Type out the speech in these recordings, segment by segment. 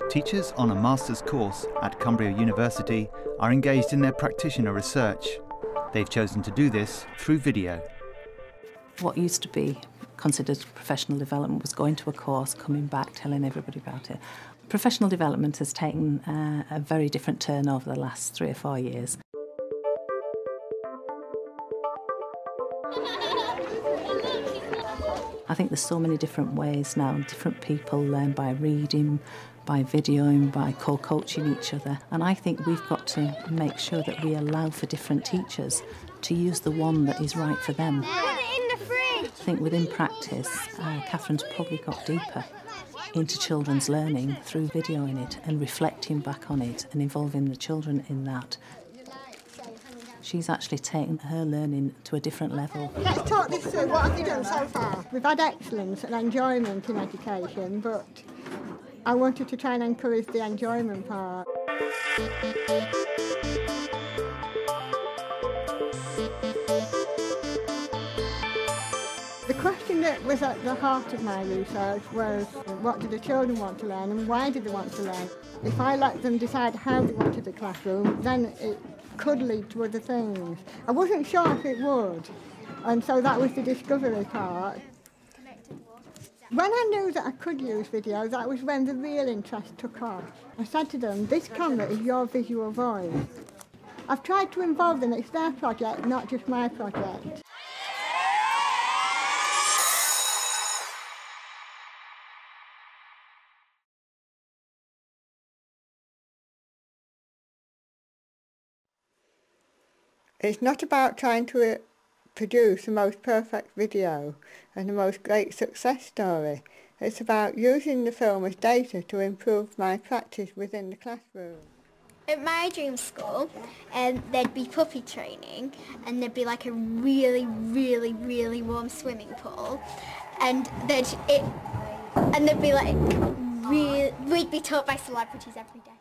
Teachers on a master's course at Cumbria University are engaged in their practitioner research. They've chosen to do this through video. What used to be considered professional development was going to a course, coming back, telling everybody about it. Professional development has taken a very different turn over the last 3 or 4 years. I think there's so many different ways now. Different people learn by reading, by videoing, by co-coaching each other. And I think we've got to make sure that we allow for different teachers to use the one that is right for them. Put it in the fridge! I think within practice, Catherine's probably got deeper into children's learning through videoing it and reflecting back on it and involving the children in that. She's actually taken her learning to a different level. Let's talk this through. What have you done so far? We've had excellence and enjoyment in education, but I wanted to try and encourage the enjoyment part. The question that was at the heart of my research was, what do the children want to learn and why do they want to learn? If I let them decide how they wanted the classroom, then it could lead to other things. I wasn't sure if it would, and so that was the discovery part. When I knew that I could use video, that was when the real interest took off. I said to them, this camera is your visual voice. I've tried to involve them, it's their project, not just my project. It's not about trying to produce the most perfect video and the most great success story. It's about using the film as data to improve my practice within the classroom. At my dream school, there'd be puppy training, and there'd be like a really, really, really warm swimming pool, and there'd be like we'd be taught by celebrities every day.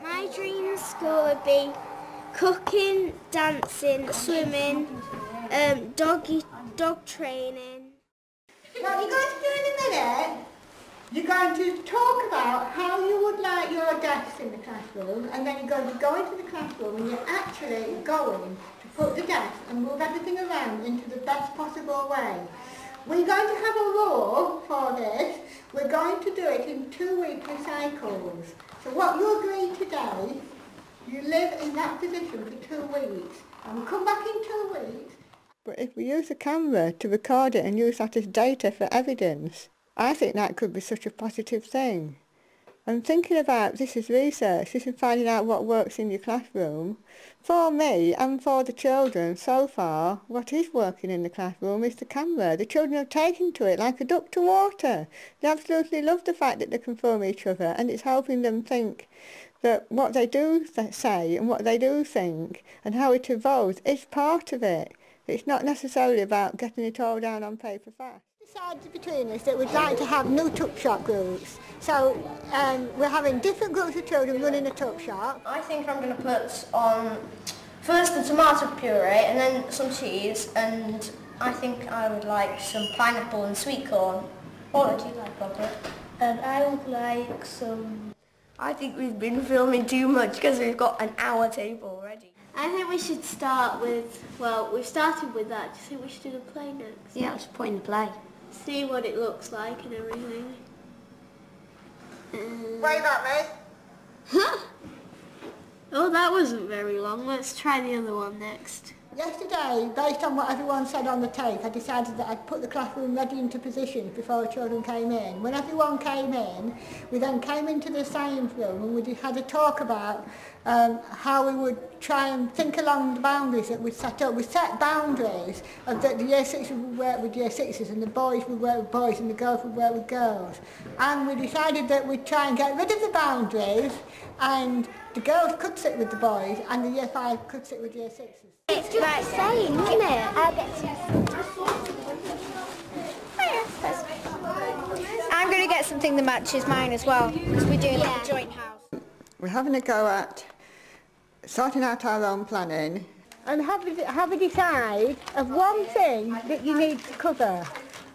My dream school would be cooking, dancing, swimming, dog training. What you're going to do in a minute, you're going to talk about how you would like your desks in the classroom, and then you're going to go into the classroom and you're actually going to put the desk and move everything around into the best possible way. We're going to have a rule for this. We're going to do it in 2 weekly cycles. So what you agreed today, you live in that position for 2 weeks, and we'll come back in 2 weeks. But if we use a camera to record it and use that as data for evidence, I think that could be such a positive thing. I'm thinking about this as research, this is finding out what works in your classroom. For me and for the children, so far, what is working in the classroom is the camera. The children have taken to it like a duck to water. They absolutely love the fact that they can film each other, and it's helping them think that what they do say and what they do think and how it evolves is part of it. It's not necessarily about getting it all down on paper fast. We decided between us that we'd like to have new tuck shop groups. So we're having different groups of children running a tuck shop. I think I'm going to put on first the tomato puree and then some cheese, and I think I would like some pineapple and sweet corn. What would you like, Robert? And I would like some... I think we've been filming too much because we've got an hour table already. I think we should start with, well, we've started with that. Do you think we should do the play next? Yeah, let's put in the play. See what it looks like and everything. Wave at me. Huh? Oh, that wasn't very long. Let's try the other one next. Yesterday, based on what everyone said on the tape, I decided that I'd put the classroom ready into position before the children came in. When everyone came in, we then came into the science room and we had a talk about how we would try and think along the boundaries that we'd set up. We set boundaries of that the year 6s would work with year 6s and the boys would work with boys and the girls would work with girls. And we decided that we'd try and get rid of the boundaries, and the girls could sit with the boys and the year 5 could sit with year 6s. It's just like saying, isn't it? I'll get some. I'm going to get something that matches mine as well, because we're doing like a joint house. We're having a go at sorting out our own planning and have a decide of one thing that you need to cover.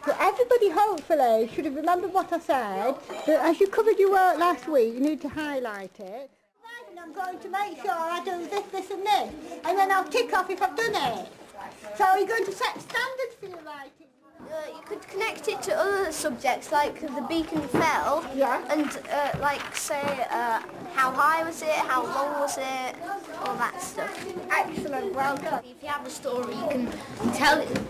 So everybody hopefully should have remembered what I said, but as you covered your work last week, you need to highlight it. And I'm going to make sure I do this, this and this, and then I'll tick off if I've done it. So are you going to set standards for your writing? You could connect it to other subjects like the beacon fell, Yeah. and like say how high was it, how long was it, all that stuff. Excellent, well done. If you have a story, you can tell it,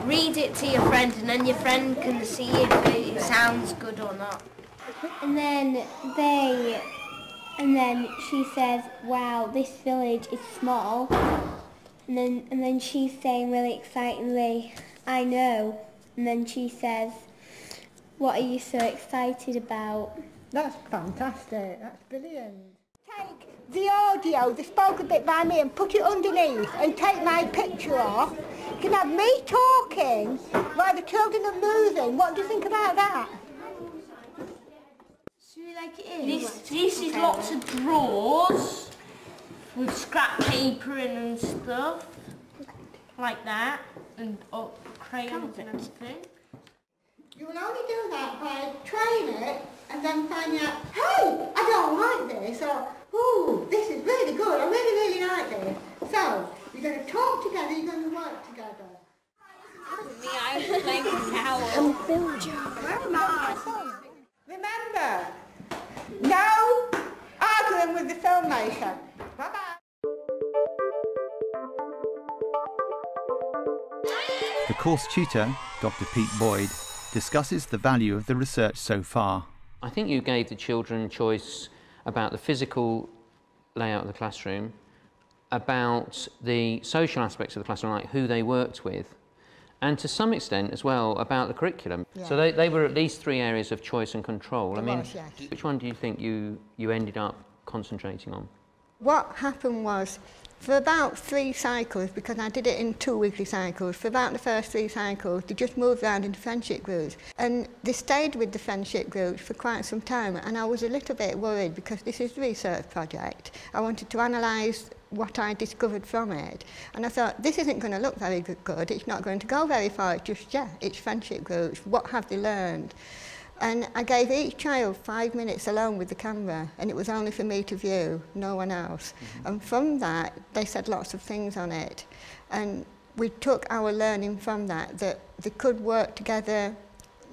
read it to your friend, and then your friend can see if it sounds good or not. And then she says, wow, this village is small. And then she's saying really excitingly, I know. And then she says, what are you so excited about? That's fantastic, that's brilliant. Take the audio, the spoken bit by me, and put it underneath and take my picture off. You can have me talking while the children are moving. What do you think about that? This is lots of drawers with scrap paper in and stuff like that, and crayons and everything. You will only do that by trying it and then finding out, hey, I don't like this, or, ooh, this is really good, I really, really like this. So, you're going to talk together, you're going to work together. Remember, no arguing with the filmmaker. Bye-bye. The course tutor, Dr. Pete Boyd, discusses the value of the research so far. I think you gave the children choice about the physical layout of the classroom, about the social aspects of the classroom, like who they worked with, and to some extent as well about the curriculum. Yeah. So they were at least 3 areas of choice and control. Yes. Which one do you think you ended up concentrating on? What happened was, for about 3 cycles, because I did it in 2 weekly cycles, for about the first 3 cycles, they just moved around into friendship groups. And they stayed with the friendship groups for quite some time, and I was a little bit worried because this is a research project. I wanted to analyse what I discovered from it. And I thought, this isn't going to look very good, it's not going to go very far, it's friendship groups, what have they learned? And I gave each child 5 minutes alone with the camera, and it was only for me to view, no one else. And from that, they said lots of things on it. And we took our learning from that they could work together,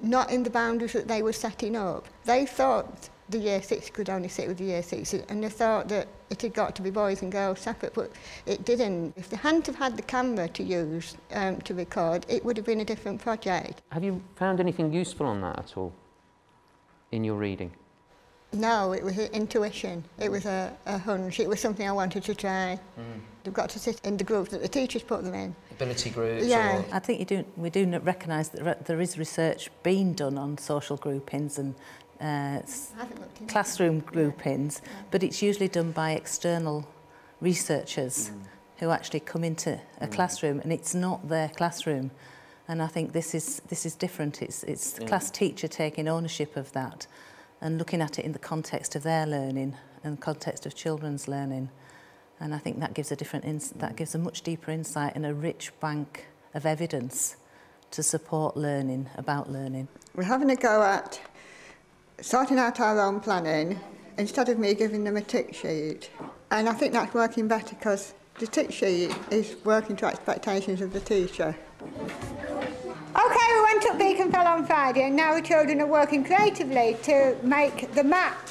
not in the boundaries that they were setting up. They thought the Year 6 could only sit with the Year 6, and they thought that it had got to be boys and girls separate, but it didn't. If they hadn't have had the camera to use to record, it would have been a different project. Have you found anything useful on that at all in your reading? No, it was intuition. It was a hunch. It was something I wanted to try. They've got to sit in the groups that the teachers put them in. Ability groups? Yeah. I think we do recognise that there is research being done on social groupings and classroom groupings, but it's usually done by external researchers who actually come into a classroom, and it's not their classroom. And I think this is different. It's the class teacher taking ownership of that and looking at it in the context of their learning and the context of children's learning. And I think that gives that gives a much deeper insight and a rich bank of evidence to support learning, about learning. We're having a go at sorting out our own planning instead of me giving them a tick sheet. And I think that's working better because the tick sheet is working to expectations of the teacher. Okay, we went up Beacon Fell on Friday, and now the children are working creatively to make the map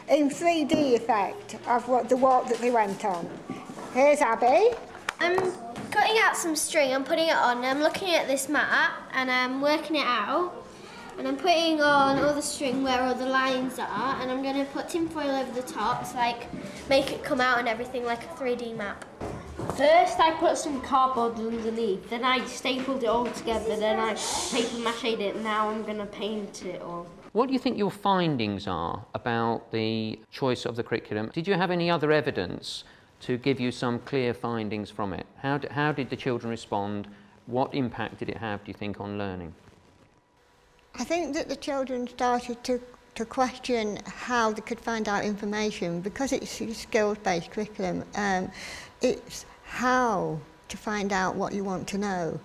in 3D effect of the walk that they went on. Here's Abby. I'm cutting out some string, I'm putting it on, and I'm looking at this map, and I'm working it out. And I'm putting on all the string where all the lines are, and I'm going to put tinfoil over the top to make it come out and everything like a 3D map. First I put some cardboard underneath, then I stapled it all together, then I paper mache'd it, and now I'm going to paint it all. What do you think your findings are about the choice of the curriculum? Did you have any other evidence to give you some clear findings from it? How did the children respond? What impact did it have, do you think, on learning? I think that the children started to question how they could find out information because it's a skills-based curriculum. It's how to find out what you want to know,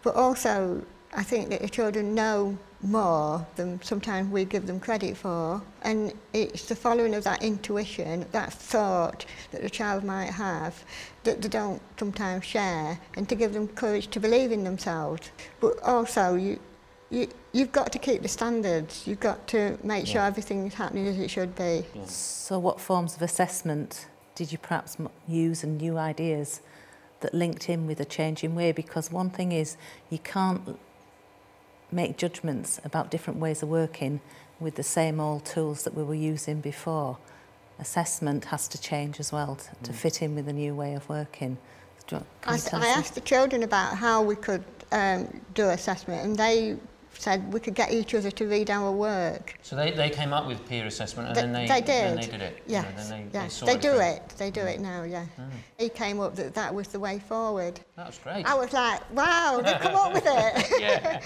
but also I think that the children know more than sometimes we give them credit for, and it's the following of that intuition, that thought that the child might have that they don't sometimes share, and to give them courage to believe in themselves. But also you've got to keep the standards, you've got to make sure everything's happening as it should be. Yeah. So what forms of assessment did you perhaps use, and new ideas that linked in with a changing way? Because one thing is, you can't make judgments about different ways of working with the same old tools that we were using before. Assessment has to change as well to fit in with the new way of working. I asked the children about how we could do assessment, and they said we could get each other to read our work. So they came up with peer assessment, and then they did it? Yes, yes. They do it now, yeah. He came up that was the way forward. That was great. I was like, wow, they come up with it. Yeah,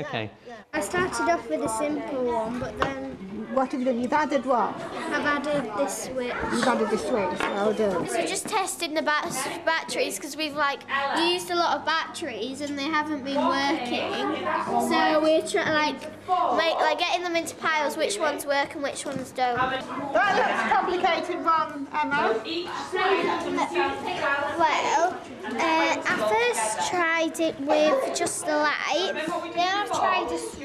okay. I started off with a simple one, but then... What have you done? You've added what? I've added this switch. You've added the switch, well done. So just testing the batteries, because we've used a lot of batteries and they haven't been working. So we're trying getting them into piles, which ones work and which ones don't. That looks a complicated one, Emma. Well, I first tried it with just the light, then I tried a switch,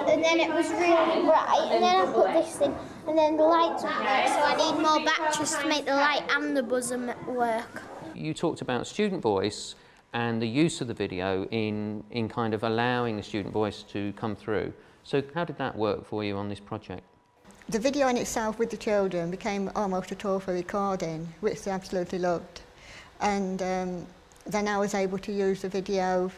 and then it was really bright, and then I put this in, and then the light doesn't work, so I need more batteries to make the light and the buzzer work. You talked about student voice and the use of the video in kind of allowing the student voice to come through. So how did that work for you on this project? The video in itself with the children became almost a tool for recording, which they absolutely loved. And then I was able to use the video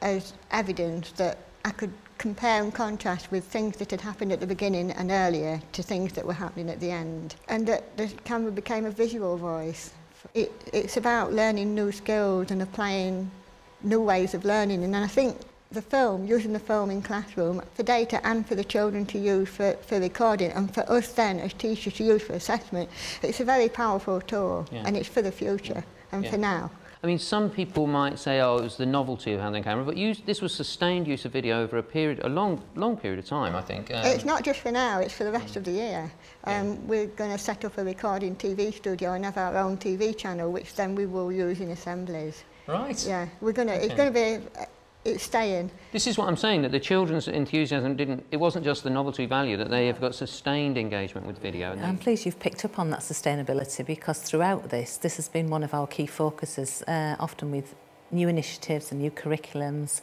as evidence that I could compare and contrast with things that had happened at the beginning and earlier to things that were happening at the end. And that the camera became a visual voice. It's about learning new skills and applying new ways of learning. And I think the film, using the film in classroom for data and for the children to use for recording, and for us then as teachers to use for assessment, it's a very powerful tool, and it's for the future and for now. I mean, some people might say, oh, it was the novelty of handling camera, but this was sustained use of video over a long period of time, I think. It's not just for now, it's for the rest of the year. We're going to set up a recording TV studio and have our own TV channel, which then we will use in assemblies. Right. Yeah, we're going to, it's going to be, it's staying. This is what I'm saying, that the children's enthusiasm it wasn't just the novelty value, that they have got sustained engagement with video. I'm pleased you've picked up on that sustainability, because throughout this has been one of our key focuses, often with new initiatives and new curriculums.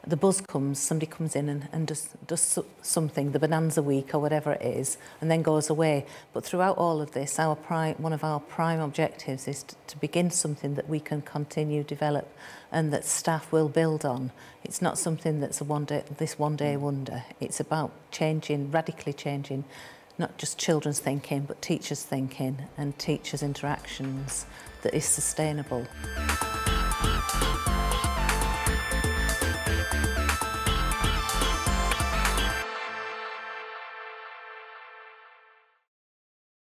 The buzz comes, somebody comes in and does something, the Bonanza Week or whatever it is, and then goes away. But throughout all of this, one of our prime objectives is to begin something that we can continue develop and that staff will build on. It's not something that's one day wonder. It's about radically changing, not just children's thinking, but teachers' thinking and teachers' interactions that is sustainable.